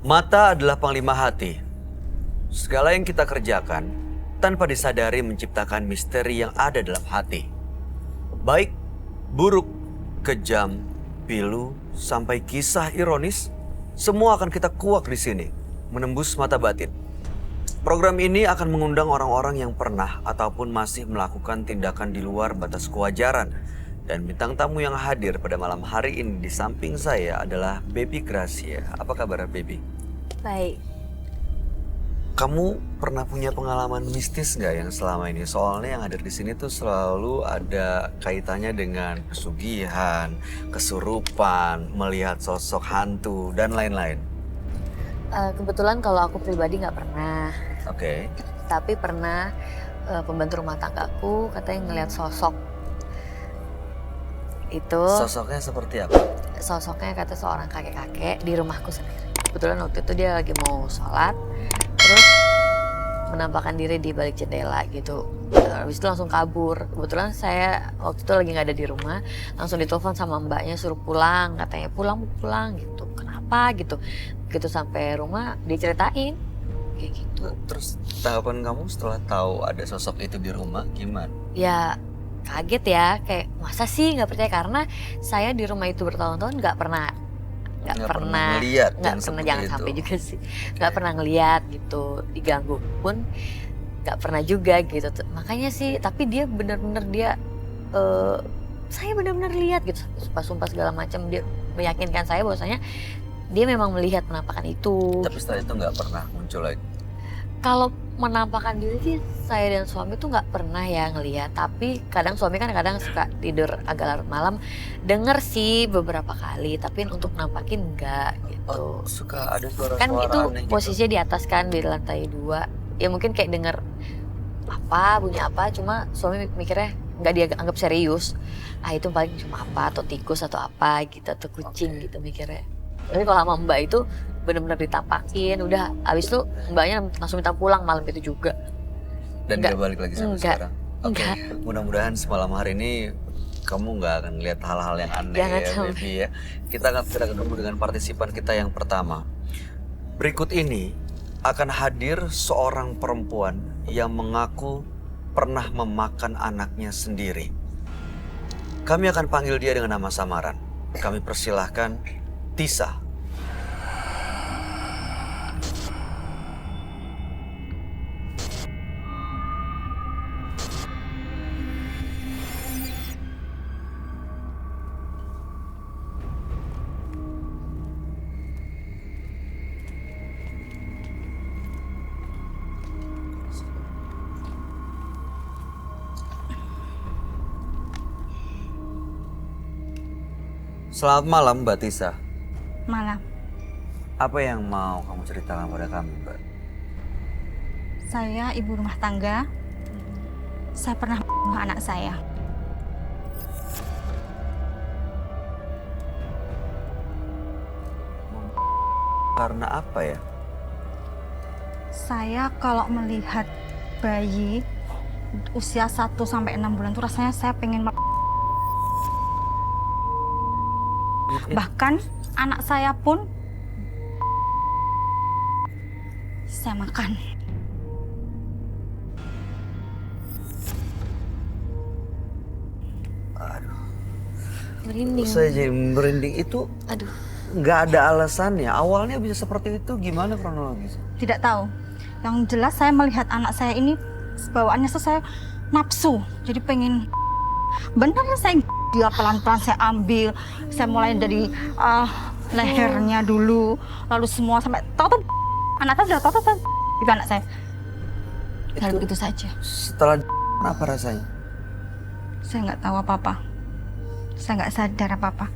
Mata adalah panglima hati. Segala yang kita kerjakan tanpa disadari menciptakan misteri yang ada dalam hati. Baik, buruk, kejam, pilu, sampai kisah ironis, semua akan kita kuak di sini, menembus mata batin. Program ini akan mengundang orang-orang yang pernah ataupun masih melakukan tindakan di luar batas kewajaran. Dan bintang tamu yang hadir pada malam hari ini di samping saya adalah Baby Gracia. Apa kabar, Baby? Baik. Kamu pernah punya pengalaman mistis nggak yang selama ini? Soalnya yang hadir di sini tuh selalu ada kaitannya dengan pesugihan, kesurupan, melihat sosok hantu, dan lain-lain. Kebetulan kalau aku pribadi nggak pernah. Oke. Tapi pernah pembantu rumah tanggaku katanya ngelihat sosok. Itu Sosoknya seperti apa? sosoknya kata seorang kakek-kakek di rumahku sendiri. Kebetulan waktu itu dia lagi mau sholat, terus menampakkan diri di balik jendela gitu. Habis itu langsung kabur. Kebetulan saya waktu itu lagi nggak ada di rumah, langsung ditelepon sama mbaknya suruh pulang. Katanya pulang gitu. Kenapa gitu? Begitu sampai rumah diceritain kayak gitu. Terus tanggapan kamu setelah tahu ada sosok itu di rumah gimana? Ya kaget ya, kayak masa sih nggak percaya, karena saya di rumah itu bertahun-tahun nggak pernah ngeliat nggak yang pernah, seperti jangan itu. sampai juga sih, nggak pernah ngeliat gitu, diganggu pun nggak pernah juga gitu. Makanya sih, tapi dia bener-bener saya bener-bener lihat gitu, sumpah-sumpah segala macam, dia meyakinkan saya bahwasanya dia memang melihat penampakan itu. Tapi setelah itu nggak pernah muncul lagi. Kalau menampakkan diri sih saya dan suami tuh nggak pernah ya ngelihat, tapi kadang suami kan kadang suka tidur agak larut malam, denger sih beberapa kali, tapi untuk nampakin enggak gitu. Oh, suka ada suara-suara Kan itu aneh gitu. posisinya di atas kan, di lantai 2, ya mungkin kayak denger apa, bunyi apa, cuma suami mikirnya nggak dia anggap serius, itu paling cuma apa, atau tikus atau apa gitu, atau kucing gitu mikirnya. Tapi kalau sama mbak itu bener-bener ditampakin, udah abis itu mbaknya langsung minta pulang malam itu juga. Dan Enggak. dia balik lagi sampai Enggak. sekarang. Oke, Enggak. mudah-mudahan semalam hari ini kamu nggak akan lihat hal-hal yang aneh. Jangan Ya, sampai. Baby ya. Kita akan segera ketemu dengan partisipan kita yang pertama. Berikut ini akan hadir seorang perempuan yang mengaku pernah memakan anaknya sendiri. Kami akan panggil dia dengan nama samaran. Kami persilahkan Tisa. Selamat malam, Mbak Tisa. Malam, Apa yang mau kamu ceritakan pada kami, Mbak? saya ibu rumah tangga. Saya pernah membunuh anak saya. Karena apa ya? Saya kalau melihat bayi usia 1 sampai 6 bulan itu rasanya saya pengen bahkan anak saya pun saya makan. Merinding. Saya jadi merinding itu Aduh. nggak ada alasannya. Awalnya bisa seperti itu gimana kronologisnya? Tidak tahu. Yang jelas saya melihat anak saya ini bawaannya tuh saya nafsu. Jadi pengen benar saya dia pelan-pelan saya ambil. Saya mulai dari lehernya dulu, lalu semua sampai tahu anak saya sudah tahu itu anak saya. Lalu begitu saja. Setelah apa rasanya? Saya nggak tahu apa-apa. Saya nggak sadar apa-apa.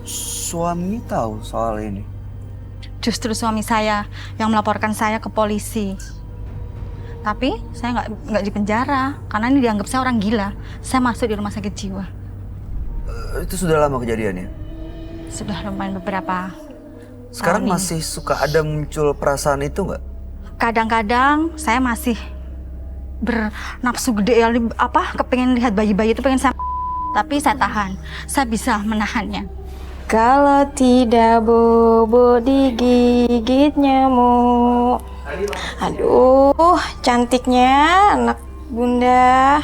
Suami tahu soal ini. Justru suami saya yang melaporkan saya ke polisi. Tapi saya nggak di penjara karena ini dianggap saya orang gila. Saya masuk di rumah sakit jiwa. Itu sudah lama kejadiannya. Sudah lumayan beberapa. Sekarang tahun ini. masih suka ada muncul perasaan itu nggak? Kadang-kadang saya masih bernafsu gede ya, kepengen lihat bayi-bayi itu pengen saya. Tapi saya tahan. Saya bisa menahannya. Kalau tidak bobo digigit nyamuk. Aduh, cantiknya anak bunda.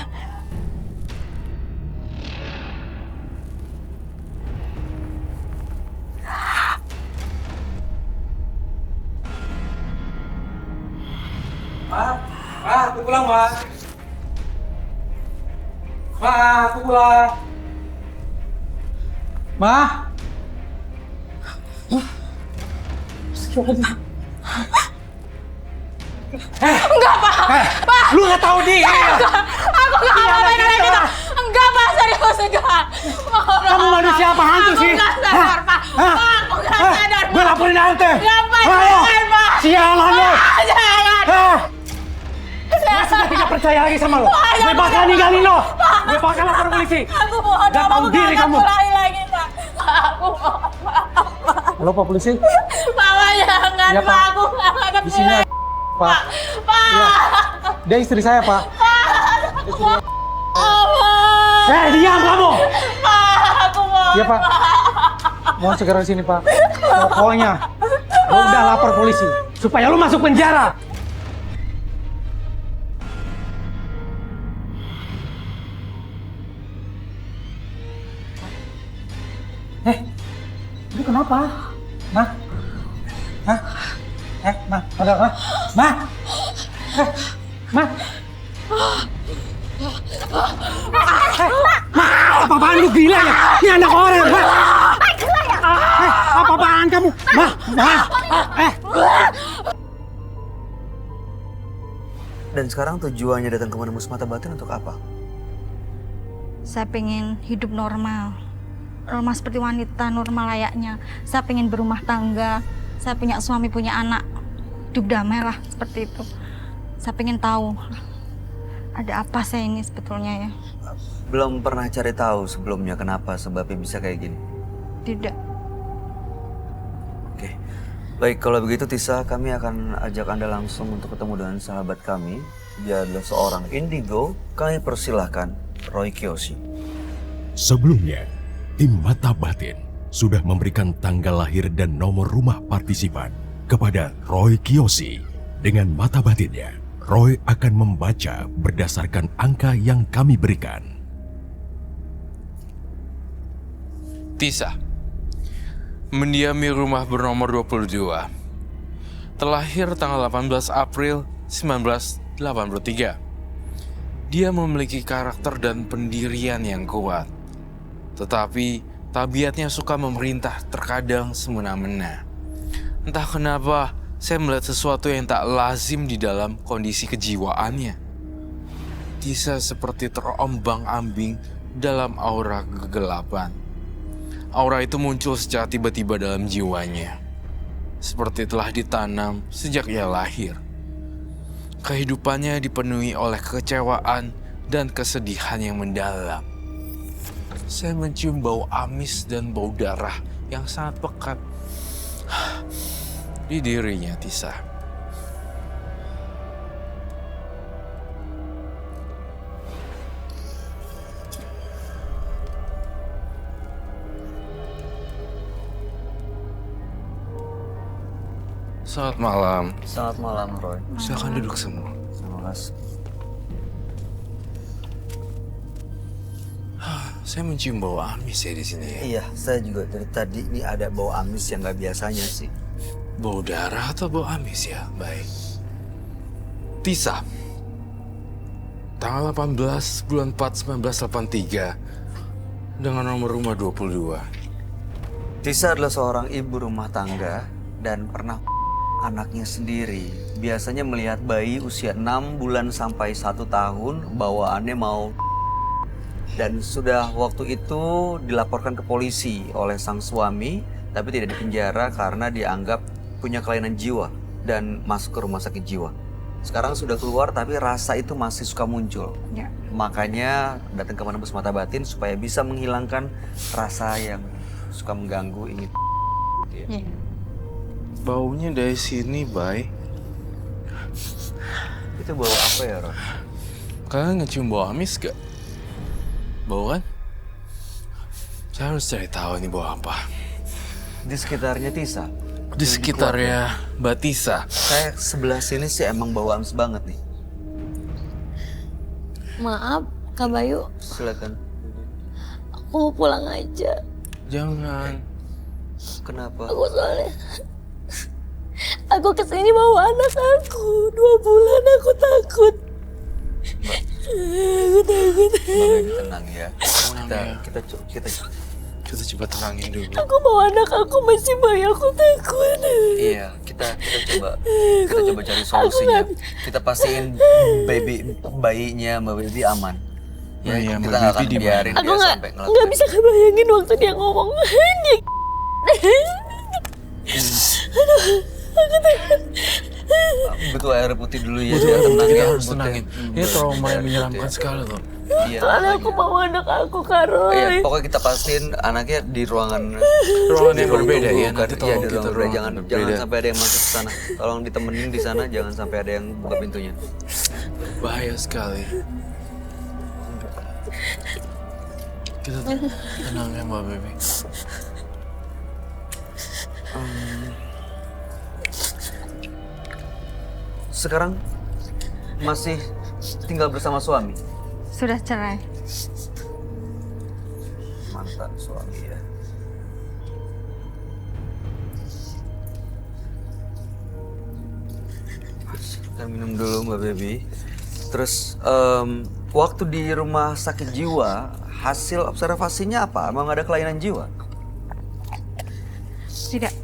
Aku pulang, Ma. Ma, aku pulang. Ma. Enggak, Pak. Pak. Lu nggak tahu dia. Aku nggak ngapain kayak gitu. Enggak, Pak. Serius, enggak. Kamu manusia apa hantu sih? Aku nggak sadar, Pak. Pak, aku nggak sadar. Gue laporin Ante. Jangan, Ayo. jangan, Pak. Sialan lu. Jangan. Gue sudah tidak percaya lagi sama lo. Gue bakal ninggalin lo. Gue bakal lapor polisi. Aku mohon, Gak tahu diri kamu. ulangi lagi, Pak. Aku mohon, Pak. Halo Pak Polisi. Papa jangan, Iya, Pak. Pak. Aku nggak akan Di sini Pak. Pak. Dia istri saya, Pak. Pak. Diam kamu. Pak, aku mohon. Iya, Pak. Mohon segera di sini, Pak. Pokoknya lo udah lapor polisi supaya lo masuk penjara. Ini kenapa? Ma? Hah? Ma? Ada apa? Ma? Ma? Apa-apaan lu gila ya? Ini anak orang, Ma! Apa-apaan kamu? Ma! Dan sekarang tujuannya datang ke menembus mata batin untuk apa? Saya pengen hidup normal. Normal seperti wanita, normal layaknya. Saya pengen berumah tangga. Saya punya suami, punya anak. Hidup damai lah, seperti itu. Saya pengen tahu, ada apa saya ini sebetulnya ya? Belum pernah cari tahu sebelumnya kenapa sebabnya bisa kayak gini? Tidak. Oke. Baik, kalau begitu Tisa, kami akan ajak Anda langsung untuk ketemu dengan sahabat kami. Dia adalah seorang indigo. Kami persilahkan Roy Kiyoshi. Sebelumnya, tim Mata Batin sudah memberikan tanggal lahir dan nomor rumah partisipan kepada Roy Kiyoshi. Dengan mata batinnya, Roy akan membaca berdasarkan angka yang kami berikan. Tisa, mendiami rumah bernomor 22. Terlahir tanggal 18 April 1983. Dia memiliki karakter dan pendirian yang kuat. Tetapi tabiatnya suka memerintah terkadang semena-mena. Entah kenapa saya melihat sesuatu yang tak lazim di dalam kondisi kejiwaannya. Tisa seperti terombang-ambing dalam aura kegelapan. Aura itu muncul secara tiba-tiba dalam jiwanya. Seperti telah ditanam sejak ia lahir. Kehidupannya dipenuhi oleh kekecewaan dan kesedihan yang mendalam. Saya mencium bau amis dan bau darah yang sangat pekat di dirinya Tisa. Selamat malam. Selamat malam, Roy. Silakan duduk semua. Terima kasih. Saya mencium bau amis ya di sini ya. Iya, saya juga dari tadi ini ada bau amis yang nggak biasanya sih. Bau darah atau bau amis ya? Baik. Tisa. Tanggal 18 bulan 4 1983 dengan nomor rumah 22. Tisa adalah seorang ibu rumah tangga dan pernah anaknya sendiri. Biasanya melihat bayi usia 6 bulan sampai 1 tahun bawaannya mau, dan sudah waktu itu dilaporkan ke polisi oleh sang suami, tapi tidak dipenjara karena dianggap punya kelainan jiwa dan masuk ke rumah sakit jiwa. Sekarang sudah keluar tapi rasa itu masih suka muncul. Ya. Makanya datang ke menembus mata batin supaya bisa menghilangkan rasa yang suka mengganggu ini. Ya. Baunya dari sini, Bay. Itu bau apa ya, Ron? Kalian ngecium bau amis gak? Bau kan? Saya harus cari tahu ini bau apa. Di sekitarnya Tisa. Di sekitarnya Mbak Tisa. Saya sebelah sini sih emang bau amis banget nih. Maaf, Kak Bayu. Silakan. Aku mau pulang aja. Jangan. Kenapa? Aku soalnya... Aku kesini bawa anak aku. 2 bulan aku takut. Aku takut. Tenang ya. Kita coba tenangin dulu. Aku bawa anak aku masih bayi. Aku takut. Iya, kita coba cari solusinya. Kita pastiin bayinya Mbak Baby aman. Ya, Iya, kita Mbak nggak akan Baby di mana? biarin Aku dia sampai nggak ngelakuin. bisa kebayangin waktu dia ngomong. Dia... Butuh air putih dulu ya. Betul, biar tenang kita ya, harus butuh. tenangin. Ini trauma yang menyeramkan sekali loh. Iya. Soalnya aku bawa anak aku, Kak Roy. Iya, pokoknya kita pastiin anaknya di ruangan Ruangan yang ruang berbeda tunggu, ya. kan? Nanti Iya, tolong di kita ruang berbeda. ruangan Jangan berbeda. sampai ada yang masuk ke sana. Tolong ditemenin di sana, jangan sampai ada yang buka pintunya. Bahaya sekali. Kita tenang ya Mbak Baby. Sekarang masih tinggal bersama suami, Sudah cerai. mantan suami ya. Kita minum dulu Mbak Baby. Terus waktu di rumah sakit jiwa, hasil observasinya apa? Emang ada kelainan jiwa? Tidak.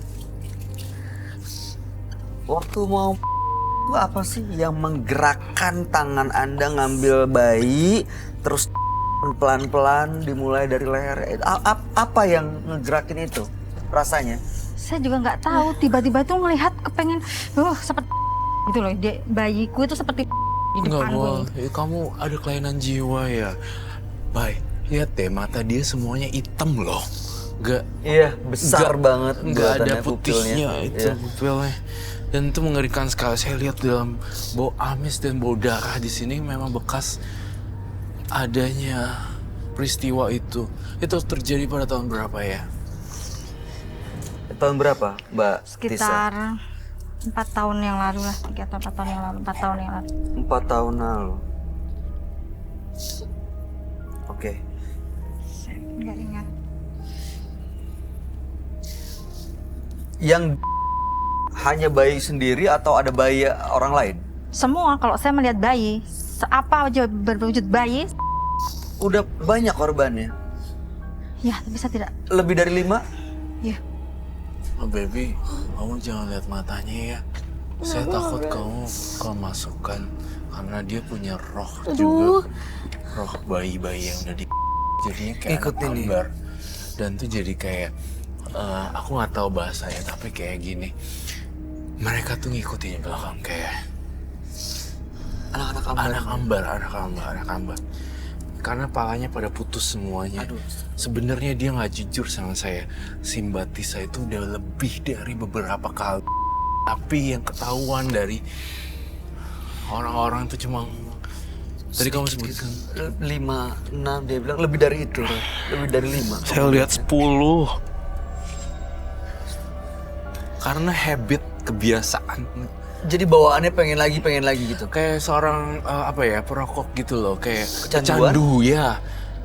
Waktu mau itu apa sih yang menggerakkan tangan Anda ngambil bayi, terus pelan-pelan dimulai dari leher? Apa yang ngegerakin itu rasanya? Saya juga nggak tahu. Tiba-tiba tuh ngelihat kepengen, seperti gitu loh. Dia, bayiku itu seperti di Enggak depan gue. boleh, kamu ada kelainan jiwa ya. Baik, lihat deh mata dia semuanya hitam loh. Gak, Iya, besar banget nggak ada kelihatannya putihnya itu Iya. pupilnya. Dan itu mengerikan sekali. Saya lihat dalam bau amis dan bau darah di sini memang bekas adanya peristiwa itu. Itu terjadi pada tahun berapa ya? Tahun berapa, Mbak Tisa? Sekitar 4 tahun yang lalu lah. 3 atau 4 tahun yang lalu. 4 tahun yang lalu. 4 tahun lalu. Oke. Saya nggak ingat. Yang hanya bayi sendiri atau ada bayi orang lain? Semua kalau saya melihat bayi, apa aja berwujud bayi, Udah banyak korbannya. ya tapi saya tidak. Lebih dari 5? Ya. Oh baby, kamu jangan lihat matanya ya. Saya takut kamu kemasukan karena dia punya roh juga. Roh bayi-bayi yang udah di jadinya kayak Ikutin anak nih. ambar. Dan tuh jadi kayak aku nggak tahu bahasanya tapi kayak gini. Mereka tuh ngikutin di belakang kayak anak ambar. Karena palanya pada putus semuanya. Aduh. Sebenarnya dia nggak jujur sama saya. Si Mbak Tisa itu udah lebih dari beberapa kali. Tapi yang ketahuan dari orang-orang itu cuma tadi kamu sebutkan 5, 6, dia bilang lebih dari itu. Lebih dari 5. saya lihat 10. Karena habit, kebiasaan. Jadi bawaannya pengen lagi gitu. Kayak seorang perokok gitu loh, kayak Kecanduan? kecandu ya.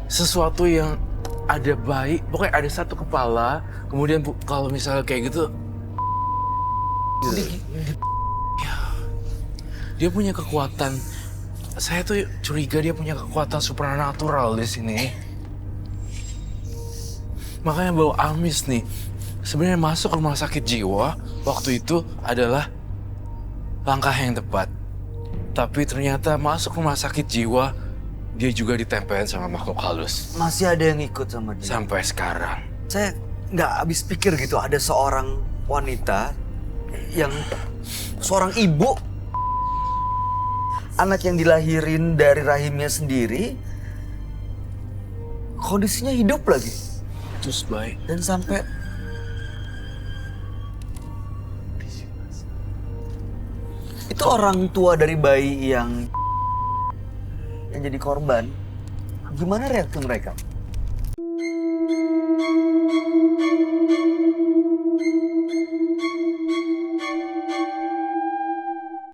Sesuatu yang ada bayi, pokoknya ada satu kepala, kemudian kalau misalnya kayak gitu, ya, dia punya kekuatan. Saya tuh curiga dia punya kekuatan supranatural di sini. Makanya bau amis nih. Sebenarnya masuk rumah sakit jiwa waktu itu adalah langkah yang tepat. Tapi ternyata masuk rumah sakit jiwa, dia juga ditempelin sama makhluk halus. Masih ada yang ikut sama dia. Sampai sekarang. Saya nggak habis pikir gitu, ada seorang wanita yang seorang ibu, anak yang dilahirin dari rahimnya sendiri, kondisinya hidup lagi. Terus baik. Dan sampai itu orang tua dari bayi yang jadi korban. Gimana reaksi mereka?